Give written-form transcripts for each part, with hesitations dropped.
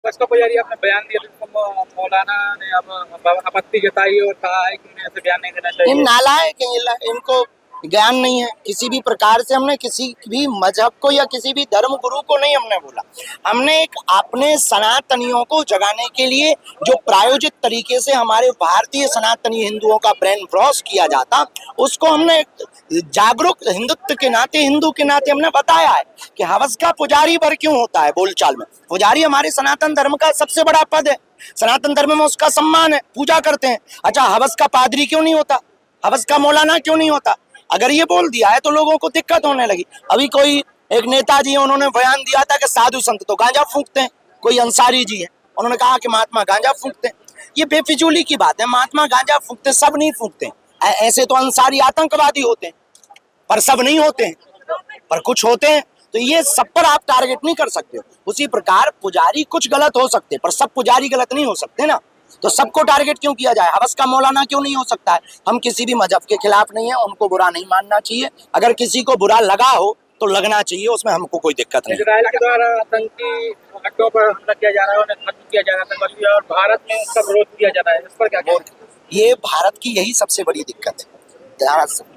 बसपा पुजारी आपने बयान दिया जिसको मौलाना ने अब आपत्ति जताई और कहा है कि इन्हें ऐसे बयान नहीं देना इन चाहिए। नालायक हैं, इनको ज्ञान नहीं है किसी भी प्रकार से। हमने किसी भी मजहब को या किसी भी धर्म गुरु को नहीं हमने बोला। हमने एक अपने सनातनियों को जगाने के लिए जो प्रायोजित तरीके से हमारे भारतीय सनातनी हिंदुओं का ब्रेन वॉश किया जाता, उसको हमने जागरूक हिंदुत्व के नाते, हिंदू के नाते हमने बताया है कि हवस का पुजारी वर क्यों होता है। बोलचाल में पुजारी हमारे सनातन धर्म का सबसे बड़ा पद है, सनातन धर्म में उसका सम्मान है, पूजा करते हैं। अच्छा, हवस का पादरी क्यों नहीं होता, हवस का मौलाना क्यों नहीं होता? अगर ये बोल दिया है तो लोगों को दिक्कत होने लगी। अभी कोई एक नेताजी है, उन्होंने बयान दिया था कि साधु संत तो गांजा फूंकते हैं। कोई अंसारी जी है, उन्होंने कहा कि महात्मा गांजा फूंकते हैं। ये बेफिजूली की बात है। महात्मा गांजा फूंकते, सब नहीं फूंकते। ऐसे तो अंसारी आतंकवादी होते हैं, पर सब नहीं होते हैं, पर कुछ होते हैं। तो ये सब पर आप टारगेट नहीं कर सकते हो। उसी प्रकार पुजारी कुछ गलत हो सकते, पर सब पुजारी गलत नहीं हो सकते ना। तो सबको टारगेट क्यों किया जाए? हवस का मौलाना क्यों नहीं हो सकता है? हम किसी भी मजहब के खिलाफ नहीं है, उनको बुरा नहीं मानना चाहिए। अगर किसी को बुरा लगा हो तो लगना चाहिए, उसमें हमको कोई दिक्कत नहीं। इजराइल के द्वारा आतंकी अड्डों पर हमला किया जा रहा है, उन्हें खत्म किया जा रहा है और भारत में उसका विरोध किया जा रहा है, इस पर क्या कहना है? ये भारत की यही सबसे बड़ी दिक्कत है।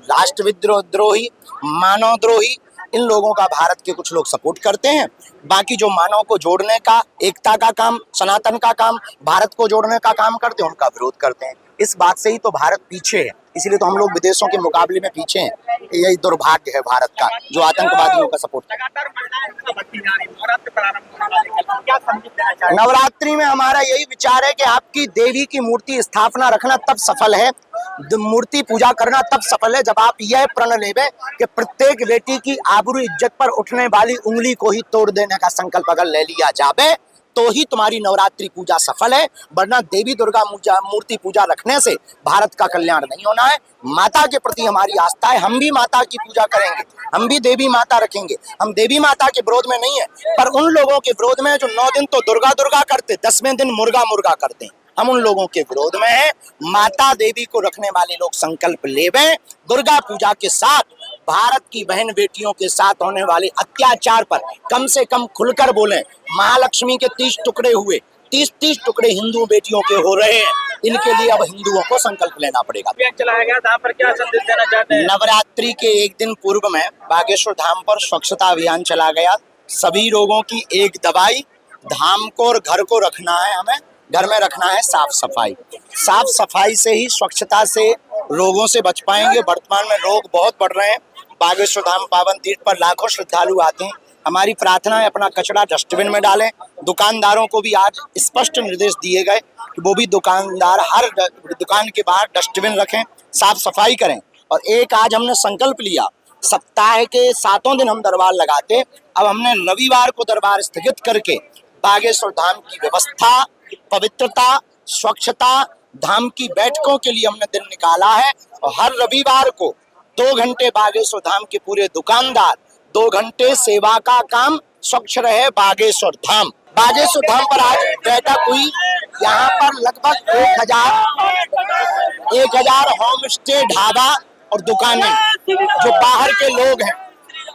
राष्ट्रविद्रोही, मानवद्रोही, इन लोगों का भारत के कुछ लोग सपोर्ट करते हैं। बाकी जो मानव को जोड़ने का, एकता का काम, सनातन का काम, भारत को जोड़ने का काम करते हैं, उनका विरोध करते हैं। इस बात से ही तो भारत पीछे है, इसीलिए तो हम लोग विदेशों के मुकाबले में पीछे हैं। यही दुर्भाग्य है भारत का, जो आतंकवादियों का सपोर्ट। नवरात्रि में हमारा यही विचार है कि आपकी देवी की मूर्ति स्थापना रखना तब सफल है, मूर्ति पूजा करना तब सफल है, जब आप यह प्रण लेवे कि प्रत्येक बेटी की आबरू इज्जत पर उठने वाली उंगली को ही तोड़ देने का संकल्प अगर ले लिया जावे तो ही तुम्हारी नवरात्रि पूजा सफल है। वरना देवी दुर्गा मूर्ति पूजा रखने से भारत का कल्याण नहीं होना है। माता के प्रति हमारी आस्था है, हम भी माता की पूजा करेंगे, हम भी देवी माता रखेंगे। हम देवी माता के विरोध में नहीं है, पर उन लोगों के विरोध में जो 9 दिन तो दुर्गा दुर्गा करते, 10वें दिन मुर्गा मुर्गा करते हैं, हम उन लोगों के विरोध में हैं। माता देवी को रखने वाले लोग संकल्प लेवें, दुर्गा पूजा के साथ भारत की बहन बेटियों के साथ होने वाले अत्याचार पर कम से कम खुलकर बोलें। महालक्ष्मी के 30 टुकड़े हुए, 30 टुकड़े हिंदू बेटियों के हो रहे हैं। इनके लिए अब हिंदुओं को संकल्प लेना पड़ेगा। चलाया गया था, पर क्या संदेश देना चाहते हैं? नवरात्रि के एक दिन पूर्व में बागेश्वर धाम पर स्वच्छता अभियान चला गया। सभी लोगों की एक दवाई, धाम को और घर को रखना है, हमें घर में रखना है साफ सफाई। साफ सफाई से ही, स्वच्छता से रोगों से बच पाएंगे। वर्तमान में रोग बहुत बढ़ रहे हैं। बागेश्वर धाम पावन तीर्थ पर लाखों श्रद्धालु आते हैं। हमारी प्रार्थना है अपना कचरा डस्टबिन में डालें। दुकानदारों को भी आज स्पष्ट निर्देश दिए गए कि वो भी दुकानदार हर दुकान के बाहर डस्टबिन रखें, साफ सफाई करें। और एक आज हमने संकल्प लिया, सप्ताह के 7 दिन हम दरबार लगाते, अब हमने रविवार को दरबार स्थगित करके बागेश्वर धाम की व्यवस्था, पवित्रता, स्वच्छता, धाम की बैठकों के लिए हमने दिन निकाला है। और हर रविवार को 2 घंटे बागेश्वर धाम के पूरे दुकानदार, 2 घंटे सेवा का काम, स्वच्छ रहे बागेश्वर धाम। बागेश्वर धाम पर आज बैठक हुई। यहाँ पर लगभग 1000 होम स्टे, ढाबा और दुकानें, जो बाहर के लोग हैं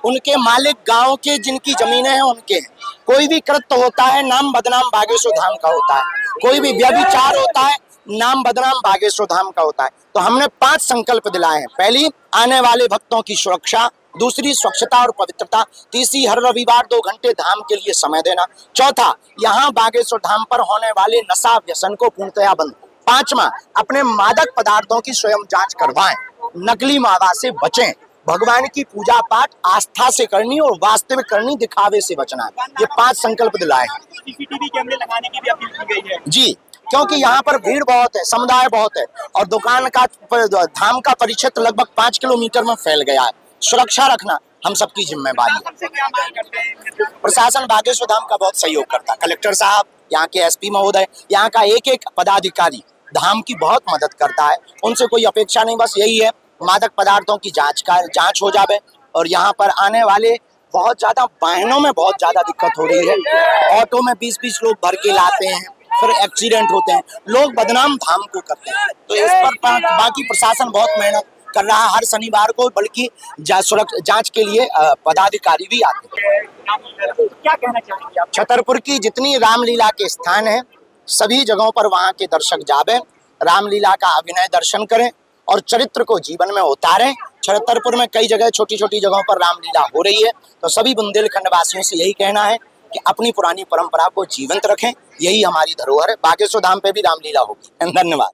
उनके मालिक गांव के, जिनकी जमीनें हैं उनके हैं। कोई भी कृत्य होता है, नाम बदनाम बागेश्वर धाम का होता है। कोई भी व्यभिचार होता है, नाम बदनाम बागेश्वर धाम का होता है। तो हमने 5 संकल्प दिलाए हैं। पहली, आने वाले भक्तों की सुरक्षा। दूसरी, स्वच्छता और पवित्रता। तीसरी, हर रविवार 2 घंटे धाम के लिए समय देना। चौथा, यहाँ बागेश्वर धाम पर होने वाले नशा व्यसन को पूर्णतया बंद। 5वां, अपने मादक पदार्थों की स्वयं जांच करवाएं। नकली मावा से बचें। भगवान की पूजा पाठ आस्था से करनी और वास्तविक करनी, दिखावे से बचना है। ये 5 संकल्प दिलाए हैं। सीसीटीवी कैमरे लगाने की भी अपील की गई है जी, क्योंकि यहाँ पर भीड़ बहुत है, समुदाय बहुत है और दुकान का, धाम का परिक्षेत्र लगभग 5 किलोमीटर में फैल गया है। सुरक्षा रखना हम सबकी जिम्मेदारी है। प्रशासन बागेश्वर धाम का बहुत सहयोग करता है। कलेक्टर साहब, यहाँ के एसपी महोदय, यहाँ का एक पदाधिकारी धाम की बहुत मदद करता है। उनसे कोई अपेक्षा नहीं, बस यही है मादक पदार्थों की जांच हो जावे। और यहाँ पर आने वाले बहुत ज्यादा वाहनों में बहुत ज्यादा दिक्कत हो रही है। ऑटो में 20-20 लोग भर के लाते हैं, फिर एक्सीडेंट होते हैं, लोग बदनाम धाम को करते हैं। तो इस पर बाकी प्रशासन बहुत मेहनत कर रहा हर शनिवार को, बल्कि जांच के लिए पदाधिकारी भी आते हैं। क्या कहना चाहेंगे आप? छतरपुर की जितनी रामलीला के स्थान है, सभी जगहों पर वहां के दर्शक जावें, रामलीला का अभिनय दर्शन करें और चरित्र को जीवन में उतारें। छतरपुर में कई जगह छोटी छोटी जगहों पर रामलीला हो रही है, तो सभी बुंदेलखंड वासियों से यही कहना है कि अपनी पुरानी परंपरा को जीवंत रखें, यही हमारी धरोहर है। बागेश्वर धाम पे भी रामलीला होगी। धन्यवाद।